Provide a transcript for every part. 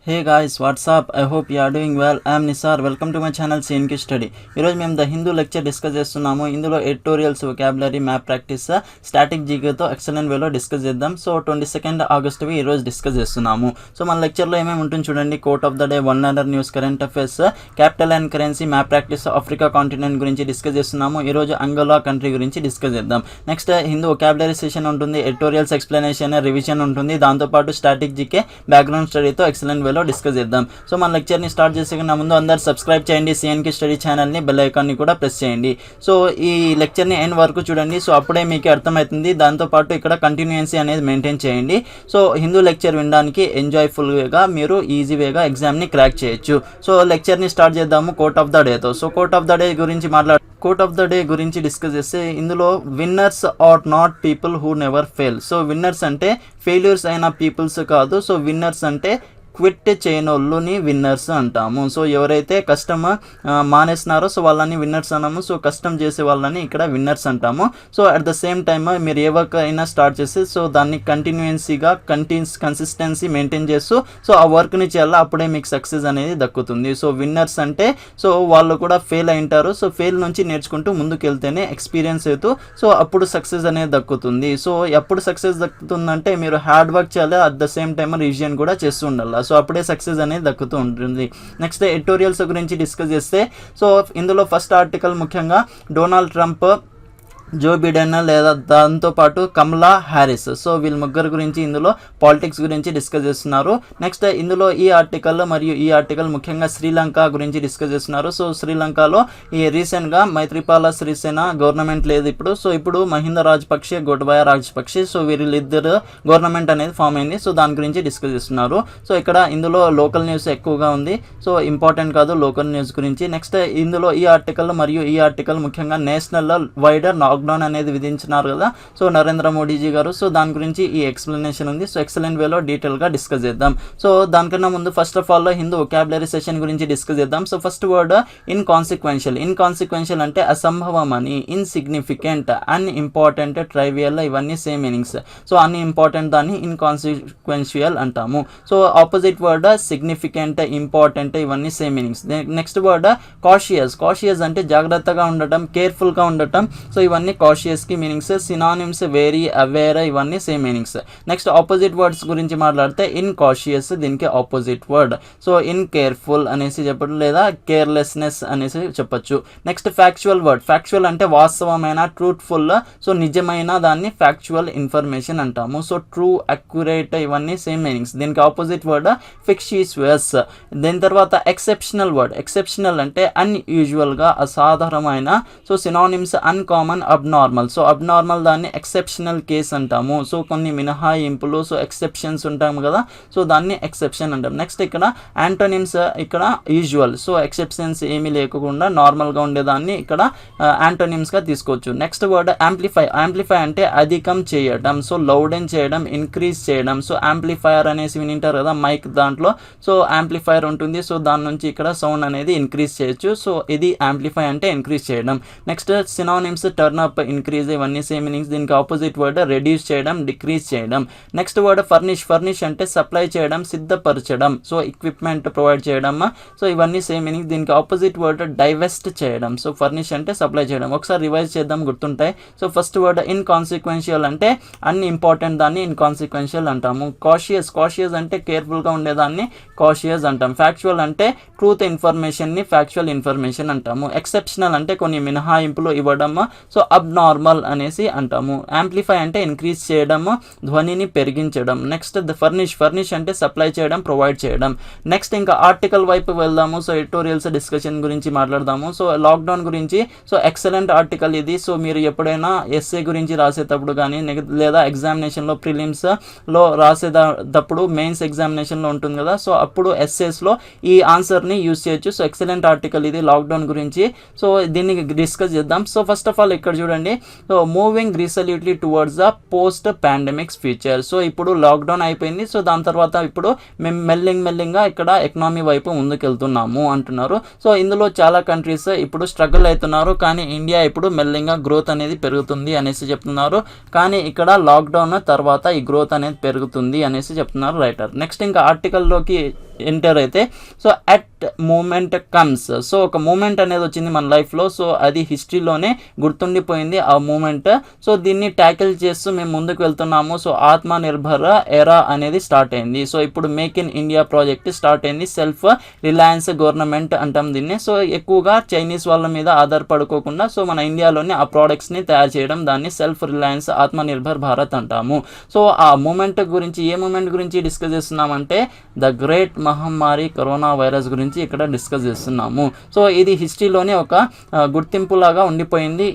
Hey guys, what's up? I hope you are doing well. I am Nisar. Welcome to my channel CNK Study. ఈరోజు మేము the Hindu lecture discuss చేస్తున్నాము. ఇందులో editorials, vocabulary, map practice, static జీకేతో excellent వేలో discuss చేద్దాం. So 22 ఆగస్టువి ఈరోజు discuss చేస్తున్నాము. సో మన లెక్చర్లో ఏమేమి ఉంటుంది చూడండి. Quote of the day, one liner news, current affairs, capital and currency, map practice, Africa continent గురించి డిస్కస్ చేస్తున్నాము. ఈరోజు అంగోలా కంట్రీ గురించి డిస్కస్ చేద్దాం. నెక్స్ట్ హిందూ వొకాబులరీ సెషన్ ఉంటుంది, ఎడిటోరియల్స్, ఎక్స్ప్లెనేషన్, రివిజన్ ఉంటుంది. దాంతోపాటు స్టాటిక్ జీకే, బ్యాక్గ్రౌండ్ స్టడీతో ఎక్సలెంట్ వేలో డిస్కస్ చేద్దాం. సో మన లెక్చర్ని స్టార్ట్ చేసే కన్నా ముందు అందరు సబ్స్క్రైబ్ చేయండి సిఎన్కే స్టడీ ఛానల్ని, బెల్ ఐకాన్ని కూడా ప్రెస్ చేయండి. సో ఈ లెక్చర్ని ఎండ్ వరకు చూడండి. సో అప్పుడే మీకు అర్థమవుతుంది. దాంతోపాటు ఇక్కడ కంటిన్యూయన్సీ అనేది మెయింటైన్ చేయండి. సో హిందూ లెక్చర్ వినడానికి ఎంజాయ్ఫుల్గా మీరు ఈజీ వేగా ఎగ్జామ్ని క్రాక్ చేయొచ్చు. సో లెక్చర్ని స్టార్ట్ చేద్దాము కోట్ ఆఫ్ ద డేతో. So quote of the day గురించి కోట్ ఆఫ్ ద డే గురించి డిస్కస్ చేస్తే ఇందులో winners are not people who never fail. So winners అంటే ఫెయిల్యూర్స్ అయిన పీపుల్స్ కాదు. సో విన్నర్స్ అంటే క్విట్ చేయనోళ్ళని విన్నర్స్ అంటాము. సో ఎవరైతే కష్టం మానేస్తున్నారో సో వాళ్ళని విన్నర్స్ అన్నాము. సో కష్టం చేసే వాళ్ళని ఇక్కడ విన్నర్స్ అంటాము. So at the same time మీరు ఏ వర్క్ అయినా స్టార్ట్ చేసి సో దాన్ని కంటిన్యూన్సీగా కన్సిస్టెన్సీ మెయింటైన్ చేస్తూ సో ఆ వర్క్ని చేయాలి. అప్పుడే మీకు సక్సెస్ అనేది దక్కుతుంది. సో విన్నర్స్ అంటే సో వాళ్ళు కూడా ఫెయిల్ అయింటారు. సో ఫెయిల్ నుంచి నేర్చుకుంటూ ముందుకు వెళ్తేనే ఎక్స్పీరియన్స్ అవుతూ సో అప్పుడు సక్సెస్ అనేది దక్కుతుంది. సో ఎప్పుడు సక్సెస్ దక్కుతుందంటే మీరు హార్డ్ వర్క్ చేయాలి, at the same time revision కూడా చేస్తూ ఉండాలి. సో అప్పుడే సక్సెస్ అనేది దక్కుతూ ఉంటుంది. నెక్స్ట్ ఎడిటోరియల్స్ గురించి డిస్కస్ చేస్తే సో ఇందులో ఫస్ట్ ఆర్టికల్ ముఖ్యంగా డొనాల్డ్ ట్రంప్, జో బిడెన్ లేదా దాంతోపాటు కమలా హ్యారిస్. సో వీళ్ళ ముగ్గురు గురించి ఇందులో పాలిటిక్స్ గురించి డిస్కస్ చేస్తున్నారు. నెక్స్ట్ ఇందులో ఈ ఆర్టికల్ మరియు ఈ ఆర్టికల్ ముఖ్యంగా శ్రీలంక గురించి డిస్కస్ చేస్తున్నారు. సో శ్రీలంకలో ఈ రీసెంట్గా మైత్రిపాల సిరిసేన గవర్నమెంట్ లేదు ఇప్పుడు. సో ఇప్పుడు మహింద రాజపక్షే, గోటబాయ రాజపక్షే, సో వీళ్ళిద్దరు గవర్నమెంట్ అనేది ఫామ్ అయింది. సో దాని గురించి డిస్కస్ చేస్తున్నారు. సో ఇక్కడ ఇందులో లోకల్ న్యూస్ ఎక్కువగా ఉంది. సో ఇంపార్టెంట్ కాదు లోకల్ న్యూస్ గురించి. నెక్స్ట్ ఇందులో ఈ ఆర్టికల్ మరియు ఈ ఆర్టికల్ ముఖ్యంగా నేషనల్ వైడర్ లాక్డౌన్ అనేది విధించినారు కదా సో నరేంద్ర మోడీజీ గారు. సో దాని గురించి ఈ ఎక్స్ప్లెనేషన్ ఉంది. సో ఎక్సలెంట్ వేలో డీటెయిల్గా డిస్కస్ చేద్దాం. సో దానికన్నా ముందు first of all Hindu vocabulary session గురించి డిస్కస్ చేద్దాం. So first word inconsequential. Inconsequential అంటే అసంభవం అని, ఇన్సిగ్నిఫికెంట్, అన్ఇంపార్టెంట్, ట్రైవియల్, ఇవన్నీ సేమ్ మీనింగ్స్. సో అన్ని ఇంపార్టెంట్ దాన్ని ఇన్కాన్సిక్వెన్షియల్ అంటాము. So opposite word significant, important, ఇవన్నీ same meanings. Next word cautious. Cautious అంటే జాగ్రత్తగా ఉండటం, కేర్ఫుల్గా ఉండటం. సో ఇవన్నీ కాషియస్కి మీనింగ్స్. సినానిమ్స్ వెరీ, అవేర్, ఇవన్నీ same meanings. Next opposite words గురించి మాట్లాడితే ఇన్కాషియస్ దీనికి opposite word. So in careful అనేసి చెప్పడం లేదా కేర్లెస్నెస్ అనేసి చెప్పొచ్చు. Next factual word. ఫ్యాక్చువల్ అంటే వాస్తవమైన, ట్రూత్ఫుల్, సో నిజమైన దాన్ని ఫ్యాక్చువల్ ఇన్ఫర్మేషన్ అంటాము. సో ట్రూ, అక్యురేట్, ఇవన్నీ సేమ్ మీనింగ్స్. దీనికి ఆపోజిట్ వర్డ్ ఫిక్షియస్. దీని తర్వాత ఎక్సెప్షనల్ వర్డ్. ఎక్సెప్షనల్ అంటే అన్యూజువల్గా, అసాధారణమైన. So synonyms uncommon, abnormal. So abnormal దాన్ని ఎక్సెప్షనల్ కేస్ అంటాము. సో కొన్ని మినహాయింపులు, సో ఎక్సెప్షన్స్ ఉంటాము కదా సో దాన్ని ఎక్సెప్షన్ అంటాం. నెక్స్ట్ ఇక్కడ యాంటోనిమ్స్, ఇక్కడ యూజువల్. సో ఎక్సెప్షన్స్ ఏమీ లేకుండా నార్మల్గా ఉండేదాన్ని ఇక్కడ యాంటోనిమ్స్గా తీసుకోవచ్చు. Next word amplify. యాంప్లిఫై అంటే అధికం చేయడం, సో లౌడెన్ చేయడం, ఇంక్రీజ్ చేయడం. సో యాంప్లిఫైయర్ అనేసి వినింటారు కదా మైక్, దాంట్లో సో యాంప్లిఫైయర్ ఉంటుంది. సో దాని నుంచి ఇక్కడ సౌండ్ అనేది ఇంక్రీజ్ చేయొచ్చు. సో ఇది యాంప్లిఫై అంటే ఇంక్రీజ్ చేయడం. Next synonyms turn up, increase, ఇవన్నీ సేమ్ మీనింగ్స్. దీనికి ఆపోజిట్ వర్డ్ రెడ్యూస్ చేయడం, డిక్రీజ్ చేయడం. Next word furnish. ఫర్నిష్ అంటే సప్లై చేయడం, సిద్ధపరచడం, సో ఎక్విప్మెంట్ ప్రొవైడ్ చేయడం. సో ఇవన్నీ సేమ్ మీనింగ్స్. దీనికి ఆపోజిట్ వర్డ్ డైవెస్ట్ చేయడం. సో ఫర్నిష్ అంటే సప్లై చేయడం. ఒకసారి రివైజ్ చేద్దాం, గుర్తుంటాయి. సో ఫస్ట్ వర్డ్ ఇన్కాన్సిక్వెన్షియల్ అంటే అన్ని ఇంపార్టెంట్ దాన్ని ఇన్కాన్సిక్వెన్షియల్ అంటాము. కాషియస్. కాషియస్ అంటే కేర్ఫుల్గా ఉండేదాన్ని కాషియస్ అంటాం. ఫ్యాక్చువల్ అంటే ట్రూత్ ఇన్ఫర్మేషన్ని ఫ్యాక్చువల్ ఇన్ఫర్మేషన్ అంటాము. ఎక్సెప్షనల్ అంటే కొన్ని మినహాయింపులు ఇవ్వడం. సో అబ్నార్మల్ అనేసి అంటాము. యాంప్లిఫై అంటే ఇంక్రీజ్ చేయడము, ధ్వనిని పెరిగించడం. Next furnish. ఫర్నిష్ అంటే సప్లై చేయడం, ప్రొవైడ్ చేయడం. నెక్స్ట్ ఇంకా ఆర్టికల్ వైపు వెళ్దాము. సో ఎడిటోరియల్స్ డిస్కషన్ గురించి మాట్లాడదాము. సో లాక్డౌన్ గురించి సో ఎక్సలెంట్ ఆర్టికల్ ఇది. సో మీరు ఎప్పుడైనా ఎస్ఏ గురించి రాసేటప్పుడు కానీ లేదా ఎగ్జామినేషన్లో ప్రిలిమ్స్లో రాసేటప్పుడు మెయిన్స్ ఎగ్జామినేషన్లో ఉంటుంది కదా సో అప్పుడు ఎస్ఏస్లో ఈ ఆన్సర్ని యూజ్ చేయొచ్చు. సో ఎక్సలెంట్ ఆర్టికల్ ఇది లాక్డౌన్ గురించి. సో దీన్ని డిస్కస్ చేద్దాం. సో ఫస్ట్ ఆఫ్ ఆల్ ఇక్కడ చూడండి. So moving resolutely towards the post pandemics future. So ఇప్పుడు లాక్డౌన్ అయిపోయింది. సో దాని తర్వాత ఇప్పుడు మేము మెల్లింగా ఇక్కడ ఎకనామీ వైపు ముందుకెళ్తున్నాము అంటున్నారు. సో ఇందులో చాలా కంట్రీస్ ఇప్పుడు స్ట్రగుల్ అవుతున్నారు, కానీ ఇండియా ఇప్పుడు మెల్లింగా గ్రోత్ అనేది పెరుగుతుంది అనేసి చెప్తున్నారు. కానీ ఇక్కడ లాక్డౌన్ తర్వాత ఈ గ్రోత్ అనేది పెరుగుతుంది అనేసి చెప్తున్నారు రైటర్. నెక్స్ట్ ఇంకా ఆర్టికల్లోకి ఎంటర్ అయితే so at moment comes, so ఒక మూమెంట్ అనేది వచ్చింది మన లైఫ్లో, సో అది హిస్టరీలోనే గుర్తుండిపోయింది ఆ మూమెంట్. సో దీన్ని ట్యాకిల్ చేస్తూ మేము ముందుకు వెళ్తున్నాము. సో ఆత్మ నిర్భర ఎరా అనేది స్టార్ట్ అయింది. సో ఇప్పుడు make in India project start అయింది. సెల్ఫ్ రిలయన్స్ గవర్నమెంట్ అంటాం దీన్ని. సో ఎక్కువగా చైనీస్ వాళ్ళ మీద ఆధారపడుకోకుండా సో మన ఇండియాలోనే ఆ ప్రోడక్ట్స్ని తయారు చేయడం, దాన్ని సెల్ఫ్ రిలయన్స్ ఆత్మ నిర్భర్ భారత్ అంటాము. సో ఆ మూమెంట్ గురించి, ఏ మూమెంట్ గురించి డిస్కస్ చేస్తున్నామంటే ద గ్రేట్ మహమ్మారి కరోనా వైరస్ గురించి ఇక్కడ డిస్కస్ చేస్తున్నాము. సో ఇది హిస్టరీలోనే ఒక గుర్తింపులాగా ఉండిపోయింది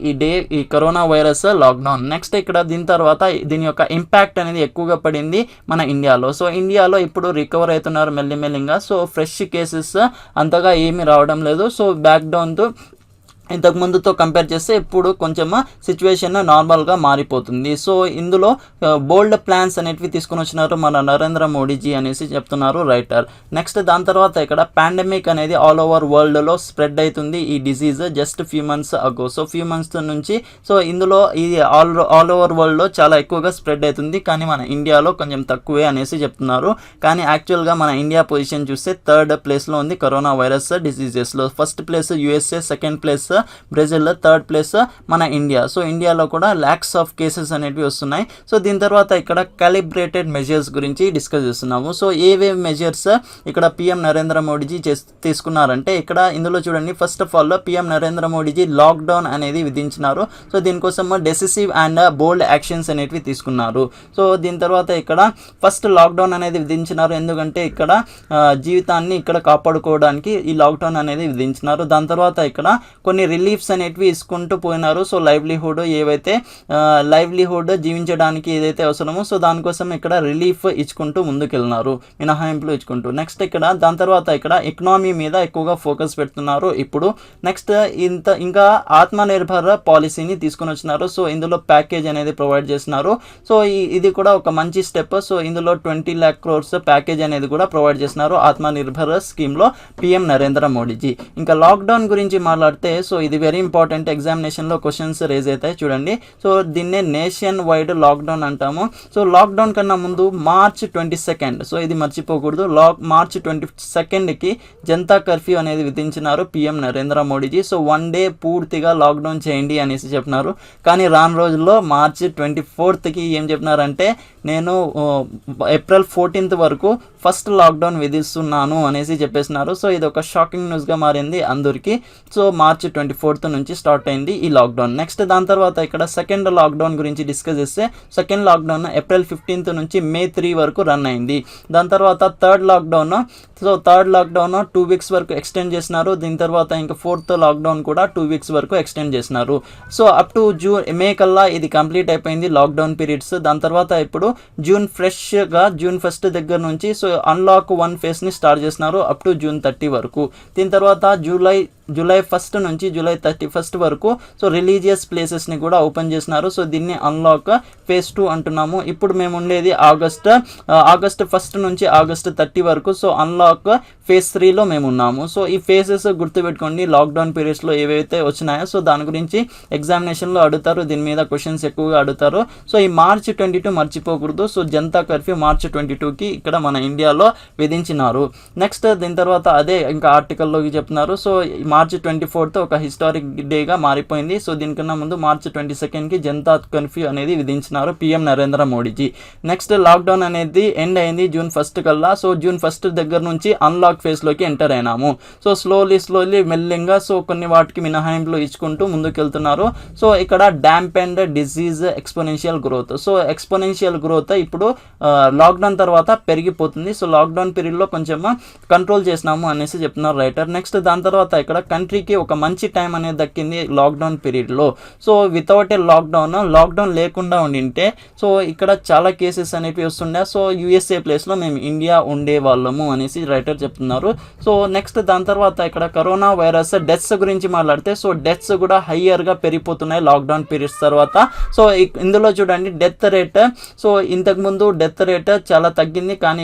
ఈ కరోనా వైరస్ లాక్డౌన్. నెక్స్ట్ ఇక్కడ దీని తర్వాత దీని యొక్క ఇంపాక్ట్ అనేది ఎక్కువగా పడింది మన ఇండియాలో. సో ఇండియాలో ఇప్పుడు రికవర్ అవుతున్నారు మెల్లిమెల్లిగా. సో ఫ్రెష్ కేసెస్ అంతగా ఏమీ రావడం లేదు. సో బ్యాక్డౌన్తో ఇంతకు ముందుతో కంపేర్ చేస్తే ఇప్పుడు కొంచెం సిచ్యువేషన్ నార్మల్గా మారిపోతుంది. సో ఇందులో బోల్డ్ ప్లాన్స్ అనేటివి తీసుకుని వచ్చినారు మన నరేంద్ర మోడీజీ అనేసి చెప్తున్నారు రైటర్. నెక్స్ట్ దాని తర్వాత ఇక్కడ పాండమిక్ అనేది ఆల్ ఓవర్ వరల్డ్లో స్ప్రెడ్ అవుతుంది ఈ డిసీజ్ జస్ట్ ఫ్యూ మంత్స్ అగో. సో ఫ్యూ మంత్స్ నుంచి సో ఇందులో ఇది ఆల్ ఓవర్ వరల్డ్లో చాలా ఎక్కువగా స్ప్రెడ్ అవుతుంది, కానీ మన ఇండియాలో కొంచెం తక్కువే అనేసి చెప్తున్నారు. కానీ యాక్చువల్గా మన ఇండియా పొజిషన్ చూస్తే 3rd ప్లేస్లో ఉంది కరోనా వైరస్ డిసీజెస్లో. First place USA, second place Brazil, 3rd place మన ఇండియా. సో ఇండియాలో కూడా ల్యాక్స్ ఆఫ్ కేసెస్ అనేవి వస్తున్నాయి. సో దీని తర్వాత ఇక్కడ క్యాలిబ్రేటెడ్ మెజర్స్ గురించి డిస్కస్ చేస్తున్నాము. సో ఏవే మెజర్స్ ఇక్కడ పిఎం నరేంద్ర మోడీజీ తీసుకున్నారంటే ఇక్కడ ఇందులో చూడండి, first of all PM Narendra Modiji lockdown అనేది విధించినారు. సో దీనికోసం డెసిసివ్ అండ్ బోల్డ్ యాక్షన్స్ అనేవి తీసుకున్నారు. సో దీని తర్వాత ఇక్కడ ఫస్ట్ లాక్డౌన్ అనేది విధించినారు, ఎందుకంటే ఇక్కడ జీవితాన్ని ఇక్కడ కాపాడుకోవడానికి ఈ లాక్డౌన్ అనేది విధించినారు. దాని తర్వాత ఇక్కడ కొన్ని రిలీఫ్స్ అనేటివి ఇసుకుంటూ పోయినారు. సో లైవ్లీహుడ్ జీవించడానికి ఏదైతే అవసరమో సో దానికోసం ఇక్కడ రిలీఫ్ ఇచ్చుకుంటూ ముందుకెళ్ళినారు, మినహాయింపులు ఇచ్చుకుంటూ. నెక్స్ట్ ఇక్కడ దాని తర్వాత ఇక్కడ ఎకనామీ మీద ఎక్కువగా ఫోకస్ పెడుతున్నారు ఇప్పుడు. నెక్స్ట్ ఇంకా ఆత్మనిర్భర పాలసీని తీసుకుని వచ్చినారు. సో ఇందులో ప్యాకేజ్ అనేది ప్రొవైడ్ చేస్తున్నారు. సో ఇది కూడా ఒక మంచి స్టెప్. సో ఇందులో 20 lakh crores ప్యాకేజ్ అనేది కూడా ప్రొవైడ్ చేస్తున్నారు ఆత్మనిర్భర స్కీమ్లో పిఎం నరేంద్ర మోడీజీ. ఇంకా లాక్డౌన్ గురించి మాట్లాడితే సో ఇది వెరీ ఇంపార్టెంట్, ఎగ్జామినేషన్లో క్వశ్చన్స్ రేజ్ అవుతాయి చూడండి. సో దీన్నే నేషన్ వైడ్ లాక్డౌన్ అంటాము. సో లాక్డౌన్ కన్నా ముందు March 22, సో ఇది మర్చిపోకూడదు, March 22కి జనతా కర్ఫ్యూ అనేది విధించినారు PM Narendra Modiji. So 1 day పూర్తిగా లాక్డౌన్ చేయండి అనేసి చెప్పినారు. కానీ రాను రోజుల్లో March 24కి ఏం చెప్పినారంటే నేను April 14th వరకు ఫస్ట్ లాక్డౌన్ విధిస్తున్నాను అనేసి చెప్పేసినారు. సో ఇది ఒక షాకింగ్ న్యూస్గా మారింది అందరికీ. సో March 24th నుంచి స్టార్ట్ అయింది ఈ లాక్డౌన్. నెక్స్ట్ దాని తర్వాత ఇక్కడ సెకండ్ లాక్డౌన్ గురించి డిస్కస్ చేస్తే సెకండ్ లాక్డౌన్ April 15th నుంచి May 3 వరకు రన్ అయింది. దాని తర్వాత థర్డ్ లాక్డౌన్ 2 weeks వరకు ఎక్స్టెండ్ చేసినారు. దీని తర్వాత ఇంకా 4th లాక్డౌన్ కూడా 2 weeks వరకు ఎక్స్టెండ్ చేసినారు. సో అప్ టు May కల్లా ఇది కంప్లీట్ అయిపోయింది లాక్డౌన్ పీరియడ్స్. దాని తర్వాత ఇప్పుడు June 1st దగ్గర నుంచి సో అన్లాక్ 1 phase స్టార్ట్ చేసినారు అప్ టు June 30 వరకు. దీని తర్వాత జూలై 1st నుంచి July 31st వరకు సో రిలీజియస్ ప్లేసెస్ని కూడా ఓపెన్ చేసినారు. సో దీన్ని అన్లాక్ phase 2 అంటున్నాము. ఇప్పుడు మేము ఉండేది ఆగస్ట్ 1st నుంచి August 30 వరకు. సో అన్లాక్ phase 3లో మేము ఉన్నాము. సో ఈ ఫేసెస్ గుర్తుపెట్టుకోండి, లాక్డౌన్ పీరియడ్స్లో ఏవైతే వచ్చినాయో సో దాని గురించి ఎగ్జామినేషన్లో అడుగుతారు, దీని మీద క్వశ్చన్స్ ఎక్కువగా అడుగుతారు. సో ఈ March 22 మర్చిపోకూడదు. సో జనతా కర్ఫ్యూ March 22కి ఇక్కడ మన ఇండియాలో విధించినారు. నెక్స్ట్ దీని తర్వాత అదే ఇంకా ఆర్టికల్లోకి చెప్తున్నారు. సో March 24th ఒక హిస్టారిక్ డేగా మారిపోయింది. సో దీనికన్నా ముందు March 22కి జనతా కర్ఫ్యూ అనేది విధించినారు PM Narendra Modiji. Next lockdown అనేది ఎండ్ అయింది June 1st కల్లా. సో June 1st దగ్గర నుంచి అన్లాక్ ఫేజ్లోకి ఎంటర్ అయినాము. సో స్లోలీ మెల్లింగా సో కొన్ని వాటికి మినహాయింపులు ఇచ్చుకుంటూ ముందుకెళ్తున్నారు. సో ఇక్కడ damp and disease exponential growth. So exponential growth ఇప్పుడు లాక్డౌన్ తర్వాత పెరిగిపోతుంది. సో లాక్డౌన్ పీరియడ్లో కొంచెం కంట్రోల్ చేసినాము అనేసి చెప్తున్నారు రైటర్. నెక్స్ట్ దాని తర్వాత ఇక్కడ కంట్రీకి ఒక మంచి టైం అనేది దక్కింది లాక్డౌన్ పీరియడ్లో. సో వితౌట్ ఏ లాక్డౌన్ లేకుండా ఉండింటే సో ఇక్కడ చాలా కేసెస్ అనేవి వస్తుండే. సో యూఎస్ఏ ప్లేస్లో మేము ఇండియా ఉండే వాళ్ళము అనేసి రైటర్ చెప్తున్నారు. సో నెక్స్ట్ దాని తర్వాత ఇక్కడ కరోనా వైరస్ డెత్స్ గురించి మాట్లాడితే సో డెత్స్ కూడా హయ్యర్గా పెరిగిపోతున్నాయి లాక్డౌన్ పీరియడ్స్ తర్వాత. సో ఇందులో చూడండి డెత్ రేట్. సో ఇంతకుముందు డెత్ రేట్ చాలా తగ్గింది, కానీ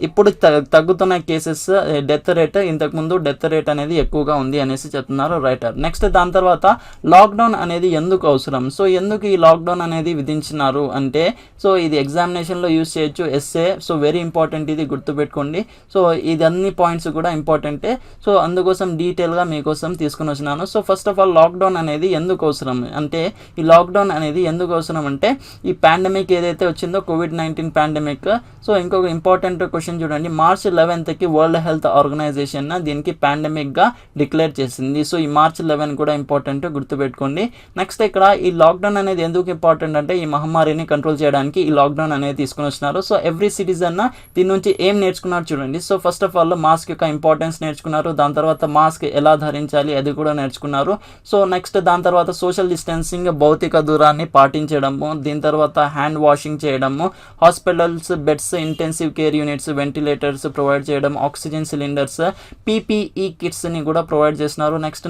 ఇప్పుడు తగ్గుతున్న కేసెస్ డెత్ రేట్. ఇంతకుముందు డెత్ రేట్ అనేది ఎక్కువగా ఉంది అనేసి చెప్తున్నారు రైటర్. నెక్స్ట్ దాని తర్వాత లాక్డౌన్ అనేది ఎందుకు అవసరం, సో ఎందుకు ఈ లాక్డౌన్ అనేది విధించినారు అంటే, సో ఇది ఎగ్జామినేషన్లో యూస్ చేయొచ్చు ఎస్ఏ, సో వెరీ ఇంపార్టెంట్, ఇది గుర్తుపెట్టుకోండి. సో ఇది అన్ని పాయింట్స్ కూడా ఇంపార్టెంటే, సో అందుకోసం డీటెయిల్గా మీకోసం తీసుకుని వచ్చినాను. So first of all lockdown అనేది ఎందుకు అవసరం అంటే, ఈ లాక్డౌన్ అనేది ఎందుకు అవసరం అంటే, ఈ పాండమిక్ ఏదైతే వచ్చిందో కోవిడ్-19 పాండమిక్, సో ఇంకొక ఇంపార్టెంట్ క్వశ్చన్ చూడండి, మార్చ్ 11కి వరల్డ్ హెల్త్ ఆర్గనైజేషన్ దీనికి పాండమిక్గా డిక్లేర్ చేసింది. సో ఈ మార్చ్ 11 కూడా ఇంపార్టెంట్, గుర్తుపెట్టుకోండి. నెక్స్ట్ ఇక్కడ ఈ లాక్డౌన్ అనేది ఎందుకు ఇంపార్టెంట్ అంటే, ఈ మహమ్మారిని కంట్రోల్ చేయడానికి ఈ లాక్డౌన్ అనేది తీసుకుని వచ్చినారు. సో ఎవ్రీ సిటిజన్ దీని నుంచి ఏం నేర్చుకున్నారు చూడండి. So first of all mask యొక్క ఇంపార్టెన్స్ నేర్చుకున్నారు, దాని తర్వాత మాస్క్ ఎలా ధరించాలి అది కూడా నేర్చుకున్నారు. సో నెక్స్ట్ దాని తర్వాత సోషల్ డిస్టెన్సింగ్, భౌతిక దూరాన్ని పాటించడము, దీని తర్వాత హ్యాండ్ వాషింగ్ చేయడము, hospitals beds, intensive care units, ventilators provide చేయడం, ఆక్సిజన్ సిలిండర్స్, పీపీఈ కిట్స్ని కూడా ప్రొవైడ్ చేస్తున్నారు. Next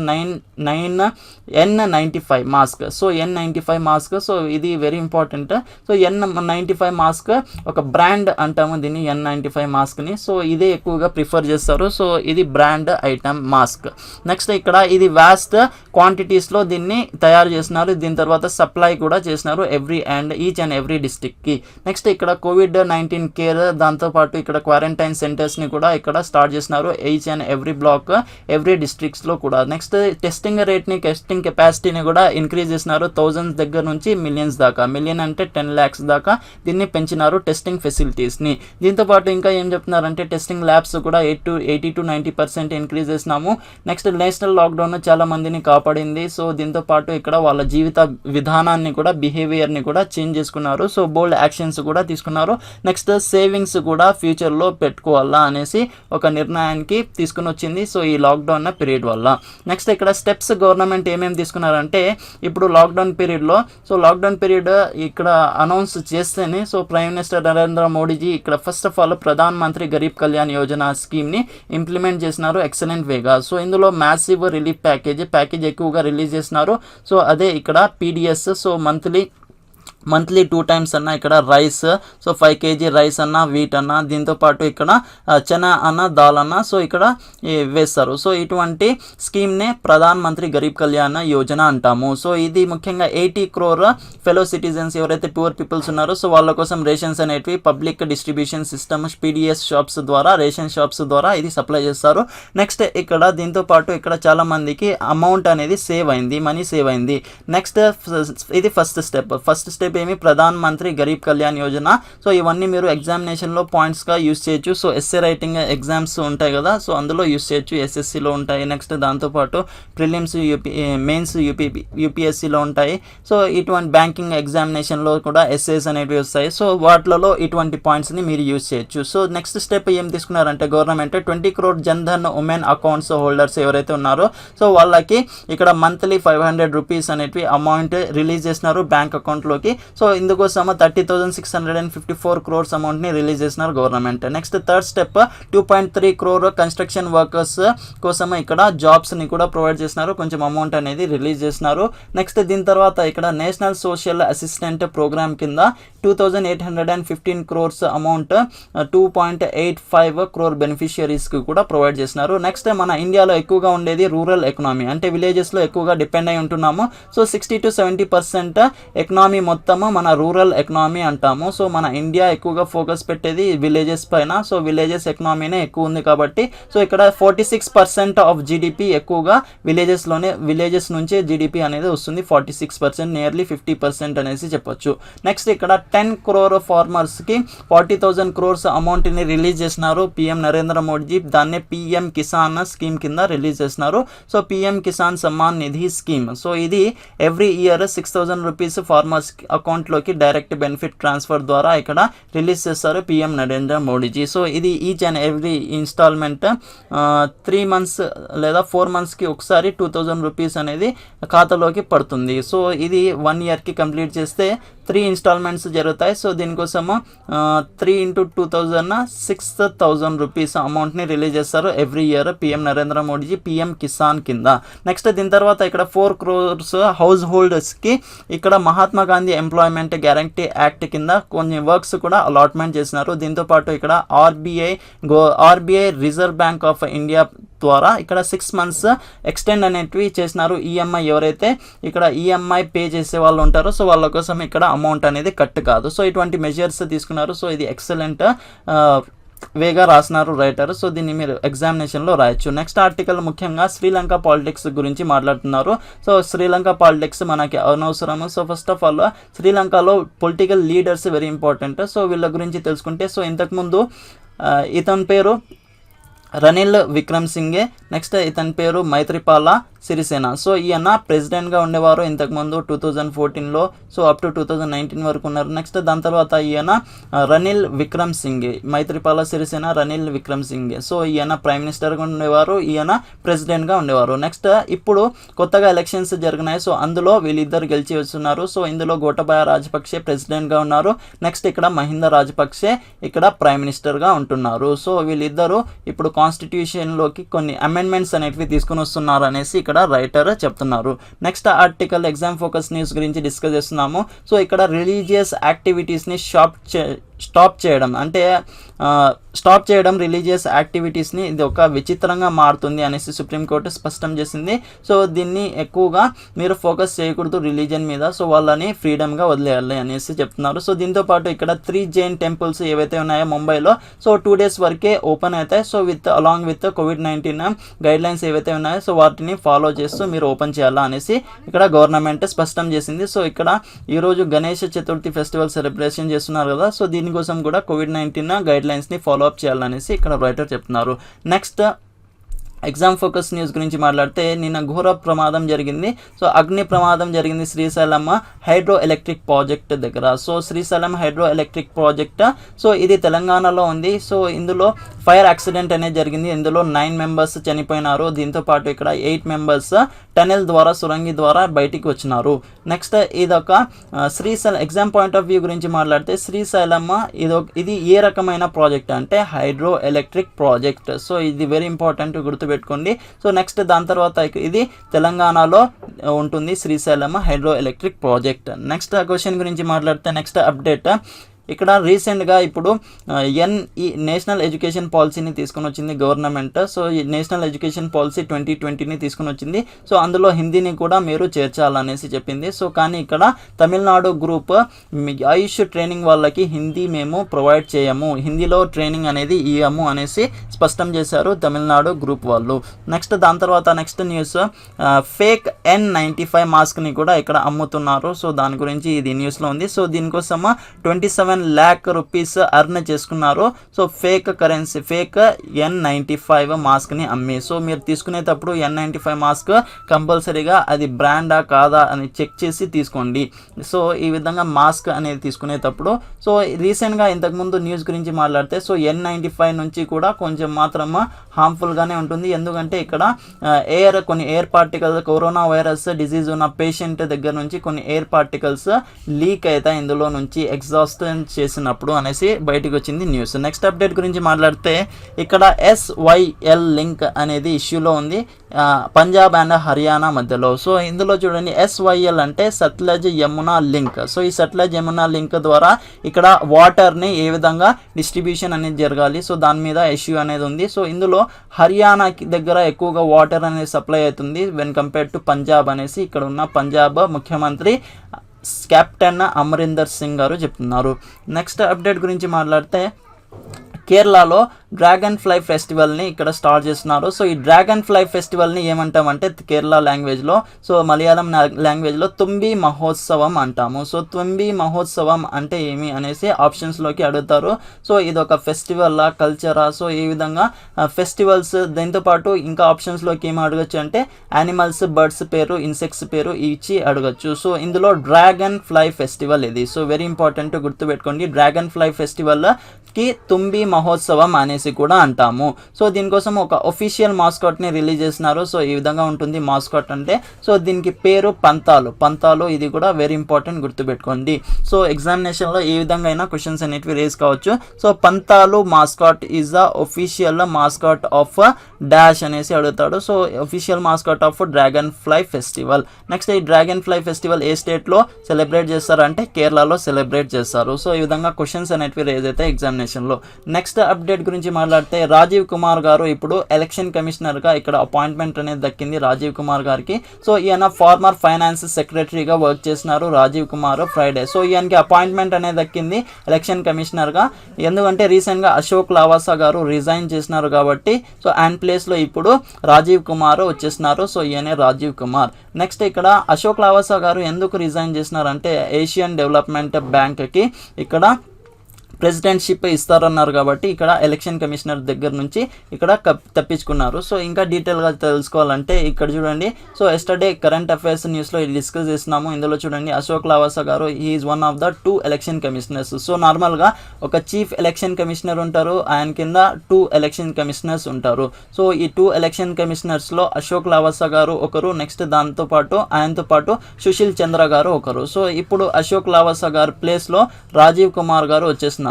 N95 mask, so N95 mask, so ఇది very important. So N95 mask ఒక బ్రాండ్ అంటాము దీన్ని, N95 మాస్క్ని, సో ఇదే ఎక్కువగా ప్రిఫర్ చేస్తారు. సో ఇది బ్రాండ్ ఐటమ్ మాస్క్. నెక్స్ట్ ఇక్కడ ఇది వాస్ట్ క్వాంటిటీస్లో దీన్ని తయారు చేస్తున్నారు, దీని తర్వాత సప్లై కూడా చేస్తున్నారు ఈచ్ అండ్ ఎవ్రీ డిస్ట్రిక్ట్కి. నెక్స్ట్ ఇక్కడ కోవిడ్-19 కేర్, దాంతోపాటు ఇక్కడ క్వారంటైన్ సెంటర్స్ని కూడా ఇక్కడ స్టార్ట్ చేస్తున్నారు each and every block, every డిస్ట్రిక్ట్స్లో కూడా. నెక్స్ట్ టెస్టింగ్ రేట్ని, టెస్టింగ్ కెపాసిటీని కూడా ఇంక్రీజ్ చేస్తున్నారు, 1000 దగ్గర నుంచి మిలియన్స్ దాకా, మిలియన్ అంటే 10 lakhs దాకా దీన్ని పెంచినారు టెస్టింగ్ ఫెసిలిటీస్ని. దీంతోపాటు ఇంకా ఏం చెప్తున్నారంటే, టెస్టింగ్ ల్యాబ్స్ కూడా 80 to 90% ఇంక్రీజ్ చేసినాము. నెక్స్ట్ నేషనల్ లాక్డౌన్ చాలా మందిని కాపాడింది. సో దీంతోపాటు ఇక్కడ వాళ్ళ జీవిత విధానాన్ని కూడా, బిహేవియర్ని కూడా చేంజ్ చేసుకున్నారు. సో బోల్డ్ యాక్షన్స్ కూడా తీసుకున్నారు. నెక్స్ట్ సేవింగ్స్ కూడా ఫ్యూచర్లో పెట్టుకోవాలా అనేసి ఒక నిర్ణయానికి తీసుకుని వచ్చింది, సో ఈ లాక్డౌన్ పీరియడ్ వల్ల. నెక్స్ట్ ఇక్కడ స్టెప్స్ గవర్నమెంట్ ఏమేమి తీసుకున్నారంటే, ఇప్పుడు లాక్డౌన్ పీరియడ్లో, సో లాక్డౌన్ పీరియడ్ ఇక్కడ అనౌన్స్ చేస్తేనే, so prime minister Narendra Modiji ఇక్కడ first of all Pradhan Mantri Garib Kalyan Yojana స్కీమ్ని ఇంప్లిమెంట్ చేసినారు ఎక్సలెంట్ వేగా. సో ఇందులో మ్యాసివ్ రిలీఫ్ ప్యాకేజ్ ఎక్కువగా రిలీజ్ చేసినారు. సో అదే ఇక్కడ పీడిఎస్, సో మంత్లీ 2 times అన్న ఇక్కడ రైస్, సో 5 kg రైస్ అన్న, వీట్ అన్న, దీంతోపాటు ఇక్కడ చనా అన్న, దాల్ అన్న, సో ఇక్కడ వేస్తారు. సో ఇటువంటి స్కీమ్నే ప్రధాన్ మంత్రి గరీబ్ కళ్యాణ్ యోజన అంటాము. సో ఇది ముఖ్యంగా 80 crore ఫెలో సిటిజన్స్ ఎవరైతే పూర్ పీపుల్స్ ఉన్నారో, సో వాళ్ళ కోసం రేషన్స్ అనేటివి public distribution system PDS shops ద్వారా, రేషన్ షాప్స్ ద్వారా ఇది సప్లై చేస్తారు. నెక్స్ట్ ఇక్కడ దీంతోపాటు ఇక్కడ చాలా మందికి అమౌంట్ అనేది సేవ్ అయింది, మనీ సేవ్ అయింది. నెక్స్ట్ ఇది ఫస్ట్ స్టెప్ ఏమి, ప్రధాన్ మంత్రి గరీబ్ కళ్యాణ్ యోజన. సో ఇవన్నీ మీరు ఎగ్జామినేషన్లో పాయింట్స్గా యూస్ చేయొచ్చు. సో ఎస్ఏ రైటింగ్ ఎగ్జామ్స్ ఉంటాయి కదా, సో అందులో యూస్ చేయొచ్చు, ఎస్ఎస్సిలో ఉంటాయి. నెక్స్ట్ దాంతోపాటు ప్రిలిమ్స్, మెయిన్స్, యూపీఎస్సిలో ఉంటాయి. సో ఇటువంటి బ్యాంకింగ్ ఎగ్జామినేషన్లో కూడా ఎస్ఏస్ అనేవి వస్తాయి. సో వాటిలలో ఇటువంటి పాయింట్స్ని మీరు యూస్ చేయొచ్చు. సో నెక్స్ట్ స్టెప్ ఏం తీసుకున్నారంటే government 20 crore Jan Dhan women accounts holders ఎవరైతే ఉన్నారో, సో వాళ్ళకి ఇక్కడ మంత్లీ 500 rupees అనేటివి అమౌంట్ రిలీజ్ చేసినారు బ్యాంక్ అకౌంట్లోకి. సో ఇందుకోసం 30,654 crores అమౌంట్ని రిలీజ్ చేసినారు government. Next third step 2.3 crore construction workers కోసం ఇక్కడ జాబ్స్ని కూడా ప్రొవైడ్ చేసినారు, కొంచెం అమౌంట్ అనేది రిలీజ్ చేసినారు. నెక్స్ట్ దీని తర్వాత ఇక్కడ నేషనల్ సోషల్ అసిస్టెంట్ ప్రోగ్రామ్ కింద 2,815 crores అమౌంట్ 2.85 crore బెనిఫిషియరీస్కి కూడా ప్రొవైడ్ చేసినారు. నెక్స్ట్ మన ఇండియాలో ఎక్కువగా ఉండేది రూరల్ ఎకనామీ, అంటే విలేజెస్లో ఎక్కువగా డిపెండ్ అయి ఉంటున్నాము. సో 60 to 70% ఎకనామీ మొత్తము మన రూరల్ ఎకనామీ అంటాము. సో మన ఇండియా ఎక్కువగా ఫోకస్ పెట్టేది విలేజెస్ పైన. సో విలేజెస్ ఎకనామీనే ఎక్కువ ఉంది కాబట్టి, సో ఇక్కడ 46% ఆఫ్ జీడిపి ఎక్కువగా విలేజెస్ నుంచే జీడిపి అనేది వస్తుంది. 46%, నియర్లీ 50% అనేసి చెప్పొచ్చు. నెక్స్ట్ ఇక్కడ 10 crore ఫార్మర్స్కి 40,000 crores అమౌంట్ని రిలీజ్ చేసినారు పిఎం నరేంద్ర మోడీజీ. దాన్నే పిఎం కిసాన్ స్కీమ్ కింద రిలీజ్ చేసినారు. So PM Kisan Samman Nidhi scheme, so ఇది ఎవ్రీ ఇయర్ 6,000 rupees ఫార్మర్స్ అకౌంట్లోకి డైరెక్ట్ బెనిఫిట్ ట్రాన్స్ఫర్ ద్వారా ఇక్కడ రిలీజ్ చేస్తారు పిఎం నరేంద్ర మోడీజీ. సో ఇది each and every installment 3 months లేదా 4 monthsకి ఒకసారి 2,000 rupees అనేది ఖాతాలోకి పడుతుంది. సో ఇది 1 yearకి కంప్లీట్ చేస్తే 3 installments జరుగుతాయి. సో దీనికోసము 3 into 2,000 6,000 rupees అమౌంట్ని రిలీజ్ చేస్తారు every year PM Narendra Modiji PM Kisan కింద. నెక్స్ట్ దీని తర్వాత ఇక్కడ 4 crores హౌస్ హోల్డర్స్కి ఇక్కడ Mahatma Gandhi employment guarantee act కింద కొన్ని వర్క్స్ కూడా అలాట్మెంట్ చేసినారు. దీంతోపాటు ఇక్కడ RBI reserve bank of India ద్వారా ఇక్కడ 6 months ఎక్స్టెండ్ అనేటివి చేసినారు. ఈఎంఐ ఎవరైతే ఇక్కడ ఈఎంఐ పే చేసే వాళ్ళు ఉంటారో సో వాళ్ళ కోసం ఇక్కడ అమౌంట్ అనేది కట్ కాదు. సో ఇటువంటి మెజర్స్ తీసుకున్నారు. సో ఇది ఎక్సలెంట్ వేగా రాసినారు రైటర్. సో దీన్ని మీరు ఎగ్జామినేషన్లో రాయొచ్చు. నెక్స్ట్ ఆర్టికల్ ముఖ్యంగా శ్రీలంక పాలిటిక్స్ గురించి మాట్లాడుతున్నారు. సో శ్రీలంక పాలిటిక్స్ మనకి అనవసరము. సో ఫస్ట్ ఆఫ్ ఆల్ శ్రీలంకలో political leaders very important. So వీళ్ళ గురించి తెలుసుకుంటే సో ఇంతకుముందు ఇతని పేరు రనిల్ విక్రమ్సింఘే, నెక్స్ట్ ఇతని పేరు మైత్రిపాల సిరిసేన. సో ఈయన ప్రెసిడెంట్గా ఉండేవారు ఇంతకుముందు 2014లో. సో అప్ టు 2019 వరకు ఉన్నారు. నెక్స్ట్ దాని తర్వాత ఈయన రనిల్ విక్రమ్సింఘే, మైత్రిపాల సిరిసేన, రనిల్ విక్రమ్సింఘే. సో ఈయన ప్రైమ్ మినిస్టర్గా ఉండేవారు, ఈయన ప్రెసిడెంట్గా ఉండేవారు. నెక్స్ట్ ఇప్పుడు కొత్తగా ఎలక్షన్స్ జరిగినాయి. సో అందులో వీళ్ళిద్దరు గెలిచి వస్తున్నారు. సో ఇందులో గోటబాయ రాజపక్షే ప్రెసిడెంట్గా ఉన్నారు. నెక్స్ట్ ఇక్కడ మహిందా రాజపక్షే ఇక్కడ ప్రైమ్ మినిస్టర్గా ఉంటున్నారు. సో వీళ్ళిద్దరూ ఇప్పుడు కాన్స్టిట్యూషన్లోకి కొన్ని అమెండ్మెంట్స్ అనేటివి తీసుకుని వస్తున్నారు అనేసి ఇక్కడ రైటర్ చెప్తున్నారు. Next article exam focus news గురించి డిస్కస్ చేస్తున్నాము. సో ఇక్కడ రిలీజియస్ యాక్టివిటీస్ని స్టాప్ చేయడం అంటే స్టాప్ చేయడం రిలీజియస్ యాక్టివిటీస్ని ఇది ఒక విచిత్రంగా మారుతుంది అనేసి సుప్రీంకోర్టు స్పష్టం చేసింది. సో దీన్ని ఎక్కువగా మీరు ఫోకస్ చేయకూడదు రిలీజియన్ మీద. సో వాళ్ళని ఫ్రీడమ్గా వదిలేయాలి అనేసి చెప్తున్నారు. సో దీంతోపాటు ఇక్కడ 3 జైన్ టెంపుల్స్ ఏవైతే ఉన్నాయో ముంబైలో సో 2 days వరకే ఓపెన్ అవుతాయి. So along with COVID-19 guidelines ఏవైతే ఉన్నాయో సో వాటిని ఫాలో చేస్తూ మీరు ఓపెన్ చేయాలా అనేసి ఇక్కడ గవర్నమెంట్ స్పష్టం చేసింది. సో ఇక్కడ ఈరోజు గణేష్ చతుర్థి ఫెస్టివల్ సెలబ్రేషన్ చేస్తున్నారు కదా. సో దీనికోసం కూడా COVID-19 గైడ్లైన్స్ని ఫాలో అప్ చేయాలనేసి ఇక్కడ రైటర్ చెప్తున్నారు. నెక్స్ట్ ఎగ్జామ్ ఫోకస్ న్యూస్ గురించి మాట్లాడితే నిన్న ఘోర ప్రమాదం జరిగింది. సో అగ్ని ప్రమాదం జరిగింది శ్రీశైలం హైడ్రో ఎలక్ట్రిక్ ప్రాజెక్ట్ దగ్గర. So Srisailam hydro electric project so ఇది తెలంగాణలో ఉంది. సో ఇందులో ఫైర్ యాక్సిడెంట్ అనేది జరిగింది. ఇందులో 9 members చనిపోయినారు. దీంతోపాటు ఇక్కడ 8 members టనెల్ ద్వారా సురంగి ద్వారా బయటికి వచ్చినారు. నెక్స్ట్ ఇదొక Srisailam exam point of view గురించి మాట్లాడితే శ్రీశైలం ఇది ఏ రకమైన ప్రాజెక్ట్ అంటే హైడ్రో ఎలక్ట్రిక్ ప్రాజెక్ట్. సో ఇది వెరీ ఇంపార్టెంట్ గుర్తుపెట్టుకోండి. సో నెక్స్ట్ దాని తర్వాత ఇది తెలంగాణలో ఉంటుంది Srisailam hydro electric project. Next question గురించి మాట్లాడితే నెక్స్ట్ అప్డేట్ ఇక్కడ రీసెంట్గా ఇప్పుడు నేషనల్ ఎడ్యుకేషన్ పాలసీని తీసుకుని వచ్చింది గవర్నమెంట్. సో ఈ నేషనల్ ఎడ్యుకేషన్ పాలసీ 2020ని తీసుకుని వచ్చింది. సో అందులో హిందీని కూడా మీరు చేర్చాలనేసి చెప్పింది. సో కానీ ఇక్కడ తమిళనాడు గ్రూప్ ఆయుష్ ట్రైనింగ్ వాళ్ళకి హిందీ మేము ప్రొవైడ్ చేయము, హిందీలో ట్రైనింగ్ అనేది ఇవ్వము అనేసి స్పష్టం చేశారు తమిళనాడు గ్రూప్ వాళ్ళు. నెక్స్ట్ దాని తర్వాత నెక్స్ట్ న్యూస్ ఫేక్ N95 మాస్క్ని కూడా ఇక్కడ అమ్ముతున్నారు. సో దాని గురించి ఇది న్యూస్లో ఉంది. సో దీనికోసం 27 lakh rupees అర్న్ చేసుకున్నారు. So fake currency fake N95 మాస్క్ని అమ్మి. సో మీరు తీసుకునేటప్పుడు N95 మాస్క్ కంపల్సరీగా అది బ్రాండా కాదా అని చెక్ చేసి తీసుకోండి. సో ఈ విధంగా మాస్క్ అనేది తీసుకునేటప్పుడు సో రీసెంట్గా ఇంతకుముందు న్యూస్ గురించి మాట్లాడితే సో N95 నుంచి కూడా కొంచెం మాత్రం హార్మ్ఫుల్గానే ఉంటుంది. ఎందుకంటే ఇక్కడ కొన్ని air particles corona virus disease ఉన్న పేషెంట్ దగ్గర నుంచి కొన్ని ఎయిర్ పార్టికల్స్ లీక్ అవుతాయి ఇందులో నుంచి ఎగ్జాస్ట్ చేసినప్పుడు అనేసి బయటకు వచ్చింది న్యూస్. నెక్స్ట్ అప్డేట్ గురించి మాట్లాడితే ఇక్కడ SYL లింక్ అనేది ఇష్యూలో ఉంది పంజాబ్ అండ్ హర్యానా మధ్యలో. సో ఇందులో చూడండి SYL అంటే సట్లెజ్ యమునా లింక్. సో ఈ సట్లెజ్ యమునా లింక్ ద్వారా ఇక్కడ వాటర్ని ఏ విధంగా డిస్ట్రిబ్యూషన్ అనేది జరగాలి. సో దాని మీద ఇష్యూ అనేది ఉంది. సో ఇందులో హర్యానాకి దగ్గర ఎక్కువగా వాటర్ అనేది సప్లై అవుతుంది వెన్ కంపేర్డ్ టు పంజాబ్ అనేసి ఇక్కడ ఉన్న పంజాబ్ ముఖ్యమంత్రి కెప్టెన్ అమరీందర్ సింగ్ గారు చెప్తున్నారు. నెక్స్ట్ అప్డేట్ గురించి మాట్లాడితే కేరళలో డ్రాగన్ ఫ్లై ఫెస్టివల్ని ఇక్కడ స్టార్ట్ చేస్తున్నారు. సో ఈ డ్రాగన్ ఫ్లై ఫెస్టివల్ని ఏమంటామంటే కేరళ లాంగ్వేజ్లో సో మలయాళం లాంగ్వేజ్లో తుంబి మహోత్సవం అంటాము. సో తుంబి మహోత్సవం అంటే ఏమి అనేసి ఆప్షన్స్లోకి అడుగుతారు. సో ఇది ఒక ఫెస్టివల్ కల్చరా. సో ఈ విధంగా ఫెస్టివల్స్ దీంతోపాటు ఇంకా ఆప్షన్స్లోకి ఏమి అడగచ్చు అంటే యానిమల్స్ బర్డ్స్ పేరు ఇన్సెక్ట్స్ పేరు ఇచ్చి అడగచ్చు. సో ఇందులో డ్రాగన్ ఫ్లై ఫెస్టివల్ ఇది. సో వెరీ ఇంపార్టెంట్ గుర్తుపెట్టుకోండి. డ్రాగన్ ఫ్లై ఫెస్టివల్కి తుంబి మహోత్సవం అనేసి కూడా అంటాము. సో దీనికోసం ఒక ఒఫీషియల్ మాస్కాట్ని రిలీజ్ చేస్తున్నారు. సో ఈ విధంగా ఉంటుంది మాస్కాట్ అంటే. సో దీనికి పేరు పంతాలు ఇది కూడా వెరీ ఇంపార్టెంట్ గుర్తుపెట్టుకోండి. సో ఎగ్జామినేషన్లో ఏ విధంగా అయినా క్వశ్చన్స్ అనేటివి రేస్ కావచ్చు. సో పంతాలు mascot is the official mascot of dash అనేసి అడుగుతాడు. So official mascot of dragon fly festival. Next ఈ డ్రాగన్ ఫ్లై ఫెస్టివల్ ఏ స్టేట్లో సెలబ్రేట్ చేస్తారంటే కేరళలో సెలబ్రేట్ చేస్తారు. సో ఈ విధంగా క్వశ్చన్స్ అనేటివి రేజ్ అవుతాయి ఎగ్జామినేషన్లో. నెక్స్ట్ అప్డేట్ గురించి గురించి మాట్లాడితే రాజీవ్ కుమార్ గారు ఇప్పుడు ఎలక్షన్ కమిషనర్గా ఇక్కడ అపాయింట్మెంట్ అనేది దక్కింది రాజీవ్ కుమార్ గారికి. సో ఈయన ఫార్మర్ ఫైనాన్స్ సెక్రటరీగా వర్క్ చేసినారు రాజీవ్ కుమార్ ఫ్రైడే. సో ఈయనకి అపాయింట్మెంట్ అనేది దక్కింది ఎలక్షన్ కమిషనర్గా. ఎందుకంటే రీసెంట్గా అశోక్ లావాసా గారు రిజైన్ చేసినారు కాబట్టి సో ఆయన ప్లేస్లో ఇప్పుడు రాజీవ్ కుమార్ వచ్చేసినారు. సో ఈయనే రాజీవ్ కుమార్. నెక్స్ట్ ఇక్కడ అశోక్ లావాసా గారు ఎందుకు రిజైన్ చేసినారంటే ఏషియన్ డెవలప్మెంట్ బ్యాంక్కి ఇక్కడ ప్రెసిడెంట్షిప్ ఇస్తారన్నారు కాబట్టి ఇక్కడ ఎలక్షన్ కమిషనర్ దగ్గర నుంచి ఇక్కడ తప్పించుకున్నారు. సో ఇంకా డీటెయిల్గా తెలుసుకోవాలంటే ఇక్కడ చూడండి. సో ఎస్టర్డే కరెంట్ అఫైర్స్ న్యూస్లో డిస్కస్ చేస్తున్నాము. ఇందులో చూడండి అశోక్ లావాసా గారు he is one of the 2 election commissioners. So నార్మల్గా ఒక చీఫ్ ఎలక్షన్ కమిషనర్ ఉంటారు, ఆయన కింద 2 ఎలక్షన్ కమిషనర్స్ ఉంటారు. సో ఈ 2 ఎలక్షన్ కమిషనర్స్లో అశోక్ లావాసా గారు ఒకరు, నెక్స్ట్ ఆయనతో పాటు సుశీల్ చంద్ర గారు ఒకరు. సో ఇప్పుడు అశోక్ లావాసా గారి ప్లేస్లో రాజీవ్ కుమార్ గారు వచ్చేస్తున్నారు.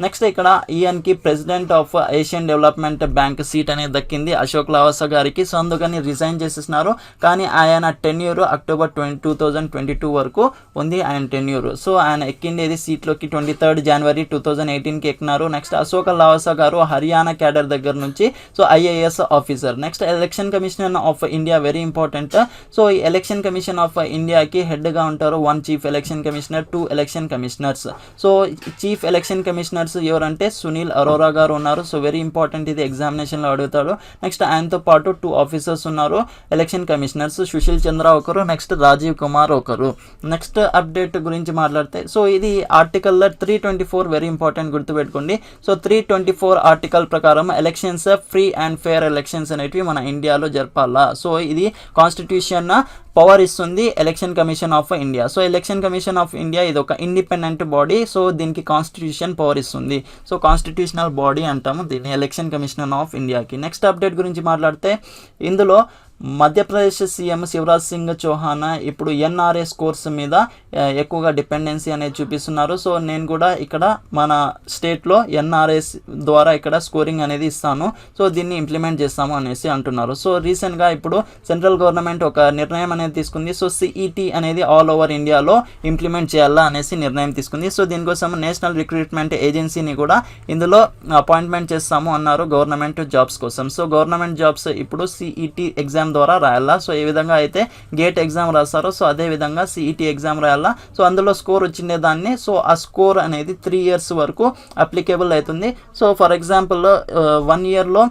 నెక్స్ట్ ఇక్కడ ఈయనకి president of Asian development bank seat అనేది దక్కింది అశోక్ లావాసా గారికి. సో అందుకని రిజైన్ చేసేసినారు. కానీ ఆయన టెన్యూర్ అక్టోబర్ 2022 వరకు ఉంది ఆయన టెన్యూర్. సో ఆయన ఎక్కిండేది సీట్లోకి 23 జనవరి 2018కి ఎక్కినారు. నెక్స్ట్ అశోక్ లావాసా గారు హర్యానా క్యాడర్ దగ్గర నుంచి so IAS officer. Next election commission of India very important. So ఈ ఎలక్షన్ కమిషన్ ఆఫ్ ఇండియాకి హెడ్గా ఉంటారు 1 chief election commissioner, 2 election commissioners. So chief election commissioners ఎవరంటే సునీల్ అరోరా గారు ఉన్నారు. సో వెరీ ఇంపార్టెంట్, ఇది ఎగ్జామినేషన్లో అడుగుతాడు. నెక్స్ట్ ఆయనతో పాటు 2 ఆఫీసర్స్ ఉన్నారు ఎలక్షన్ కమిషనర్స్, సుశీల్ చంద్ర ఒకరు, నెక్స్ట్ రాజీవ్ కుమార్ ఒకరు. నెక్స్ట్ అప్డేట్ గురించి మాట్లాడితే సో ఇది ఆర్టికల్ 324 వెరీ ఇంపార్టెంట్, గుర్తుపెట్టుకోండి. సో 324 ఆర్టికల్ ప్రకారం elections free and fair elections అనేటివి మన ఇండియాలో జరపాలా. సో ఇది కాన్స్టిట్యూషన్ పవర్ ఇస్తుంది election commission of India. So election commission of India ఇది ఒక ఇండిపెండెంట్ బాడీ. సో దీనికి కాన్స్టిట్యూషన్ పవర్ ఇస్తుంది. సో కాన్స్టిట్యూషనల్ బాడీ అంటాము దీన్ని ఎలక్షన్ కమిషన్ ఆఫ్ ఇండియాకి. నెక్స్ట్ అప్డేట్ గురించి మాట్లాడితే ఇందులో మధ్యప్రదేశ్ సీఎం శివరాజ్ సింగ్ చౌహాన్ ఇప్పుడు NRA స్కోర్స్ మీద ఎక్కువగా డిపెండెన్సీ అనేది చూపిస్తున్నారు. సో నేను కూడా ఇక్కడ మన స్టేట్లో NRS ద్వారా ఇక్కడ స్కోరింగ్ అనేది ఇస్తాను, సో దీన్ని ఇంప్లిమెంట్ చేస్తాము అనేసి అంటున్నారు. సో రీసెంట్గా ఇప్పుడు సెంట్రల్ గవర్నమెంట్ ఒక నిర్ణయం అనేది తీసుకుంది. సో CET అనేది ఆల్ ఓవర్ ఇండియాలో ఇంప్లిమెంట్ చేయాలా అనేసి నిర్ణయం తీసుకుంది. సో దీనికోసం నేషనల్ రిక్రూట్మెంట్ ఏజెన్సీని కూడా ఇందులో అపాయింట్మెంట్ చేస్తాము అన్నారు గవర్నమెంట్ జాబ్స్ కోసం. సో గవర్నమెంట్ జాబ్స్ ఇప్పుడు CET ఎగ్జామ్ ద్వారా రాయాలా. సో ఏ విధంగా అయితే గేట్ ఎగ్జామ్ రాస్తారో సో అదే విధంగా CET ఎగ్జామ్ రాయాలా. సో అందులో స్కోర్ వచ్చిండే దాన్ని సో ఆ స్కోర్ అనేది 3 years వరకు అప్లికేబుల్ అవుతుంది. సో ఫర్ ఎగ్జాంపుల్ 1 yearలో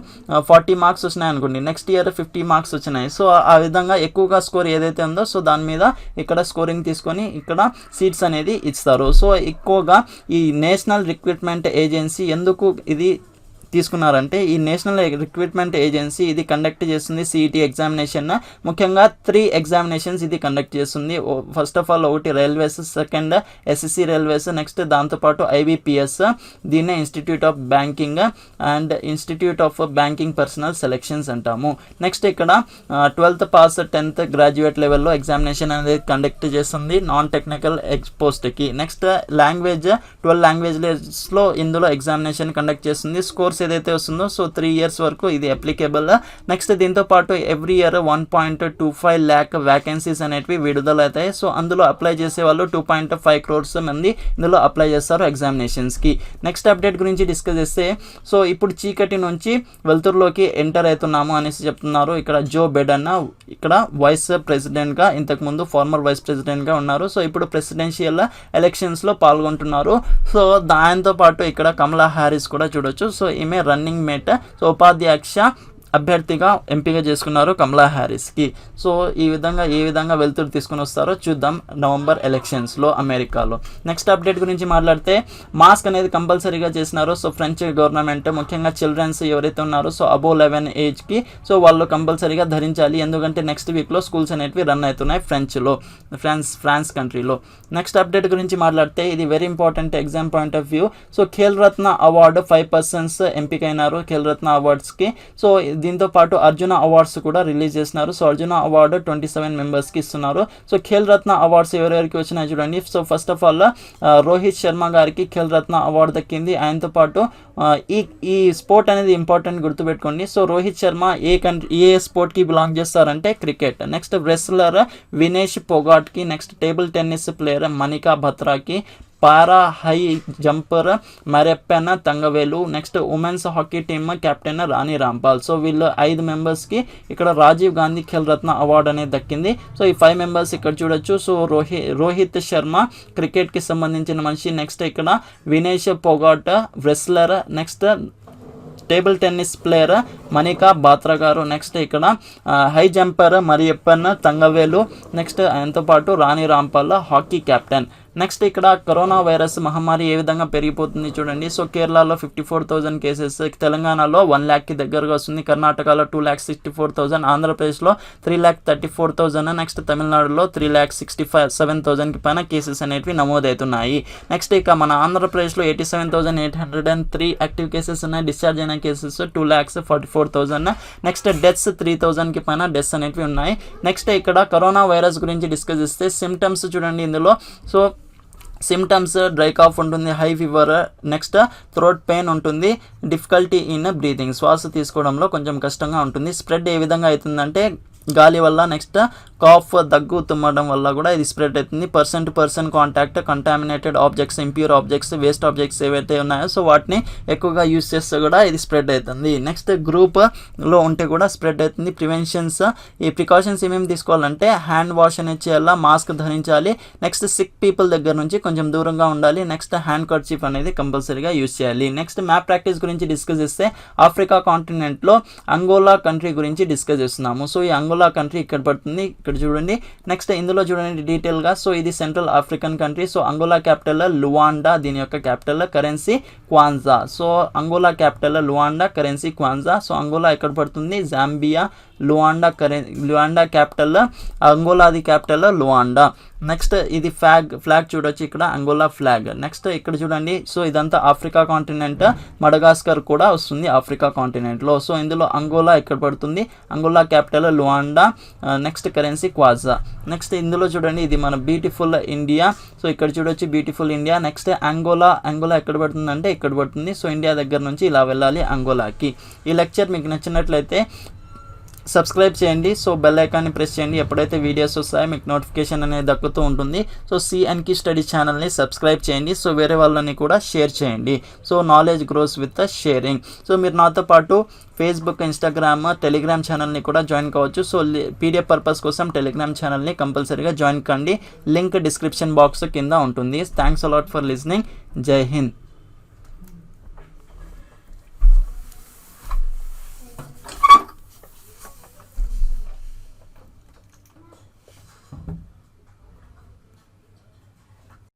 40 మార్క్స్ వచ్చినాయి అనుకోండి, నెక్స్ట్ ఇయర్ 50 మార్క్స్ వచ్చినాయి. సో ఆ విధంగా ఎక్కువగా స్కోర్ ఏదైతే ఉందో సో దాని మీద ఇక్కడ స్కోరింగ్ తీసుకొని ఇక్కడ సీట్స్ అనేది ఇస్తారు. సో ఎక్కువగా ఈ నేషనల్ రిక్రూట్మెంట్ ఏజెన్సీ ఎందుకు ఇది తీసుకున్నారంటే ఈ నేషనల్ రిక్రూట్మెంట్ ఏజెన్సీ ఇది కండక్ట్ చేస్తుంది CET ఎగ్జామినేషన్. ముఖ్యంగా 3 ఎగ్జామినేషన్స్ ఇది కండక్ట్ చేస్తుంది. ఫస్ట్ ఆఫ్ ఆల్ ఒకటి railways, second SSC railways, next దాంతోపాటు IBPS, దీన్నే institute of banking and institute of banking personal selections అంటాము. నెక్స్ట్ ఇక్కడ 12th పాస్ 10th గ్రాడ్యుయేట్ లెవెల్లో ఎగ్జామినేషన్ అనేది కండక్ట్ చేస్తుంది నాన్ టెక్నికల్ పోస్ట్కి. నెక్స్ట్ లాంగ్వేజ్ 12 లాంగ్వేజ్లో ఇందులో ఎగ్జామినేషన్ కండక్ట్ చేస్తుంది. స్కోర్స్ ఏదైతే వస్తుందో సో 3 years వరకు ఇది అప్లికేబుల్. నెక్స్ట్ దీంతో పాటు ఎవ్రీ ఇయర్ 1.25 lakh వ్యాకెన్సీస్ అనేటివి విడుదలవుతాయి. సో అందులో అప్లై చేసే వాళ్ళు 2.5 crores మంది ఇందులో అప్లై చేస్తారు ఎగ్జామినేషన్స్కి. నెక్స్ట్ అప్డేట్ గురించి డిస్కస్ చేస్తే సో ఇప్పుడు చీకటి నుంచి వెలుతురులోకి ఎంటర్ అవుతున్నాము అనేసి చెప్తున్నారు. ఇక్కడ జో బైడెన్ ఇక్కడ వైస్ ప్రెసిడెంట్గా, ఇంతకుముందు ఫార్మర్ వైస్ ప్రెసిడెంట్గా ఉన్నారు. సో ఇప్పుడు ప్రెసిడెన్షియల్ ఎలక్షన్స్లో పాల్గొంటున్నారు. సో దాంతో పాటు ఇక్కడ కమలా హ్యారిస్ కూడా చూడొచ్చు. సో ఈమె రన్నింగ్ మేట్, సో ఉపాధ్యక్ష అభ్యర్థిగా ఎంపిక చేసుకున్నారు కమలా హ్యారిస్కి. సో ఈ విధంగా ఏ విధంగా వెలుతురు తీసుకుని వస్తారో చూద్దాం నవంబర్ ఎలక్షన్స్లో అమెరికాలో. నెక్స్ట్ అప్డేట్ గురించి మాట్లాడితే మాస్క్ అనేది కంపల్సరీగా చేసినారు. సో ఫ్రెంచ్ గవర్నమెంట్ ముఖ్యంగా చిల్డ్రన్స్ ఎవరైతే ఉన్నారో సో అబోవ్ 11 ఏజ్కి సో వాళ్ళు కంపల్సరీగా ధరించాలి. ఎందుకంటే నెక్స్ట్ వీక్లో స్కూల్స్ అనేటివి రన్ అవుతున్నాయి ఫ్రాన్స్ కంట్రీలో. నెక్స్ట్ అప్డేట్ గురించి మాట్లాడితే ఇది very important exam point of view. So Khel Ratna award 5 persons ఎంపికైనారు ఖేల్ రత్న అవార్డ్స్కి. సో దీంతో పాటు అర్జున అవార్డ్స్ కూడా రిలీజ్ చేస్తున్నారు. సో అర్జున అవార్డు 27 మెంబర్స్కి ఇస్తున్నారు. సో ఖేల్ రత్న అవార్డ్స్ ఎవరెవరికి వచ్చినాయి చూడండి. So first of all Rohit Sharma గారికి ఖేల్ రత్న అవార్డు దక్కింది. ఆయనతో పాటు ఈ స్పోర్ట్ అనేది ఇంపార్టెంట్, గుర్తుపెట్టుకోండి. సో రోహిత్ శర్మ ఏ స్పోర్ట్కి బిలాంగ్ చేస్తారంటే క్రికెట్. నెక్స్ట్ రెస్లర్ వినేష్ పొగాట్కి, next table tennis player Manika బత్రాకి, para high jumper Mariyappan Thangavelu. Next women's hockey team captain Rani Rampal. So వీళ్ళు 5 మెంబర్స్కి ఇక్కడ రాజీవ్ గాంధీ ఖేల్ రత్న అవార్డు అనేది దక్కింది. సో ఈ 5 మెంబర్స్ ఇక్కడ చూడొచ్చు. సో రోహిత్ శర్మ క్రికెట్కి సంబంధించిన మనిషి. నెక్స్ట్ ఇక్కడ Vinesh Phogat wrestler. Next table tennis player Manika Batra గారు. నెక్స్ట్ ఇక్కడ high jumper Mariyappan Thangavelu. Next ఆయనతో పాటు రాణి రాంపాల్ హాకీ కెప్టెన్. నెక్స్ట్ ఇక్కడ కరోనా వైరస్ మహమ్మారి ఏ విధంగా పెరిగిపోతుంది చూడండి. సో కేరళలో 54,000 కేసెస్, తెలంగాణలో 1 lakh దగ్గరగా వస్తుంది, కర్ణాటకలో 2,64,000, ఆంధ్రప్రదేశ్లో 3,34,000, నెక్స్ట్ తమిళనాడులో 3,67,000కి పైన కేసెస్ అనేవి నమోదవుతున్నాయి. నెక్స్ట్ ఇక మన ఆంధ్రప్రదేశ్లో 87,803 యాక్టివ్ కేసెస్ ఉన్నాయి. డిశ్చార్జ్ అయిన కేసెస్ 2,44,000. నెక్స్ట్ డెత్స్ 3,000కి పైన డెత్స్ అనేవి ఉన్నాయి. నెక్స్ట్ ఇక్కడ కరోనా వైరస్ గురించి డిస్కస్ చేస్తే సిమ్టమ్స్ చూడండి. ఇందులో సో సిమ్టమ్స్ డ్రై కాఫ్ ఉంటుంది, high fever, next throat pain ఉంటుంది, డిఫికల్టీ ఇన్ బ్రీతింగ్, శ్వాస తీసుకోవడంలో కొంచెం కష్టంగా ఉంటుంది. స్ప్రెడ్ ఏ విధంగా అవుతుందంటే గాలి వల్ల, నెక్స్ట్ కాఫ్ దగ్గు తుమ్మడం వల్ల కూడా ఇది స్ప్రెడ్ అవుతుంది. Person to person contact, contaminated objects, impure objects, waste objects ఏవైతే ఉన్నాయో సో వాటిని ఎక్కువగా యూజ్ చేస్తే కూడా ఇది స్ప్రెడ్ అవుతుంది. నెక్స్ట్ గ్రూప్లో ఉంటే కూడా స్ప్రెడ్ అవుతుంది. ప్రివెన్షన్స్, ఈ ప్రికాషన్స్ ఏమేమి తీసుకోవాలంటే హ్యాండ్ వాష్ అనేది చేయాలా, మాస్క్ ధరించాలి, నెక్స్ట్ సిక్ పీపుల్ దగ్గర నుంచి కొంచెం దూరంగా ఉండాలి, నెక్స్ట్ హ్యాండ్ కర్చీఫ్ అనేది కంపల్సరీగా యూజ్ చేయాలి. నెక్స్ట్ మ్యాప్ ప్రాక్టీస్ గురించి డిస్కస్ చేస్తే ఆఫ్రికా కాంటినెంట్లో అంగోలా కంట్రీ గురించి డిస్కస్ చేస్తున్నాము. సో ఈ అంగోలా కంట్రీ ఇక్కడ పడుతుంది, ఇక్కడ చూడండి. నెక్స్ట్ ఇందులో చూడండి డీటెయిల్గా. సో ఇది central African country. So Angola capital Luanda, దీని యొక్క capital currency Kwanza. So Angola capital Luanda, currency Kwanza. So Angola ఎక్కడ పడుతుంది, జాంబియా. లువాండా క్యాపిటల్, అంగోలాది క్యాపిటల్ లువాండా. నెక్స్ట్ ఇది ఫ్లాగ్ చూడొచ్చు ఇక్కడ, అంగోలా ఫ్లాగ్. నెక్స్ట్ ఇక్కడ చూడండి. సో ఇదంతా ఆఫ్రికా కాంటినెంట్, మడగాస్కర్ కూడా వస్తుంది ఆఫ్రికా కాంటినెంట్లో. సో ఇందులో అంగోలా ఎక్కడ పడుతుంది, Angola capital Luanda, next currency Kwanza. Next ఇందులో చూడండి ఇది మన బ్యూటిఫుల్ ఇండియా. సో ఇక్కడ చూడొచ్చు బ్యూటిఫుల్ ఇండియా. నెక్స్ట్ అంగోలా ఎక్కడ పడుతుంది అంటే ఇక్కడ పడుతుంది. సో ఇండియా దగ్గర నుంచి ఇలా వెళ్ళాలి అంగోలాకి. ఈ లెక్చర్ మీకు నచ్చినట్లయితే సబ్స్క్రైబ్ చేయండి. సో బెల్ ఐకాన్ని ప్రెస్ చేయండి. ఎప్పుడైతే వీడియోస్ వస్తాయో మీకు నోటిఫికేషన్ అనేది దక్కుతూ ఉంటుంది. సో సిఎన్కి స్టడీ ఛానల్ని సబ్స్క్రైబ్ చేయండి. సో వేరే వాళ్ళని కూడా షేర్ చేయండి. So knowledge gross with sharing. So మీరు నాతో పాటు ఫేస్బుక్, ఇన్స్టాగ్రామ్, టెలిగ్రామ్ ఛానల్ని కూడా జాయిన్ కావచ్చు. సో పీడిఎఫ్ పర్పస్ కోసం టెలిగ్రామ్ ఛానల్ని కంపల్సరీగా జాయిన్ కండి. లింక్ డిస్క్రిప్షన్ బాక్స్ కింద ఉంటుంది. Thanks a lot for listening. జై హింద్.